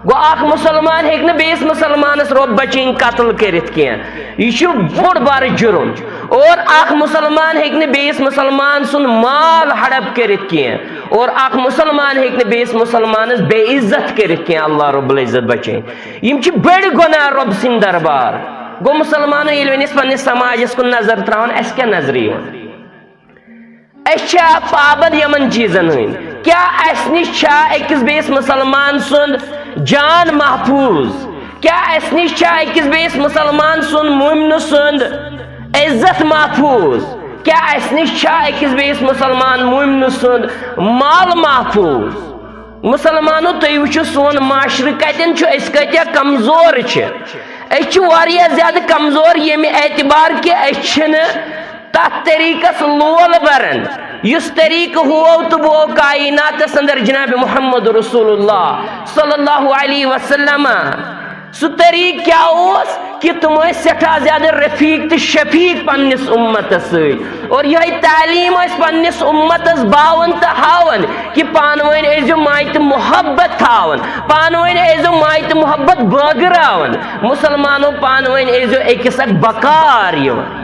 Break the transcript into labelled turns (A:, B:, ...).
A: گو اخ مسلمان ہیکہ بیس مسلمانس رب بچین قتل کرت کی یہ بوڑ بار جرم اور اخ مسلمان ہیکہ بیس مسلمان سن مال ہڑپ کرت کی اور اخ مسلمان ہیکہ بیس مسلمانس بے عزت کرت کی اللہ رب العزت بچین یم چھ بڑ گناہ رب سن دربار گو مسلمانو یل ونس پنس سماجس کن نظر تراون اس کیا نظری اچھا پابند یمن چیزن ہند کیا اس نش اکس بیس مسلمان سند جان محفوظ کیا اس نش اکس بیس مسلمان سند مومن سند عزت محفوظ کیا اس نش اکس بیس مسلمان مومن سند مال محفوظ مسلمانو تھی وچو سون معاشرہ کتن اس کتیا کمزور واریاہ زیادہ کمزور یمہ اعتبار کہ تات طریقس لول برن اس طریقہ ہو تو وہ کائنات اندر جناب محمد رسول اللہ صلی اللہ علیہ وسلم سو طریق کیا اس کہ تم سٹھا زیادہ رفیق تو شفیق پنس امتس اور یہ تعلیم پنس امتس باون تو ہاون کہ پانوین ایزو مائت محبت تھاون پانوین ایزو مائت محبت بٲگراون مسلمانوں پانوین ایزو ایکس اک بکار یوان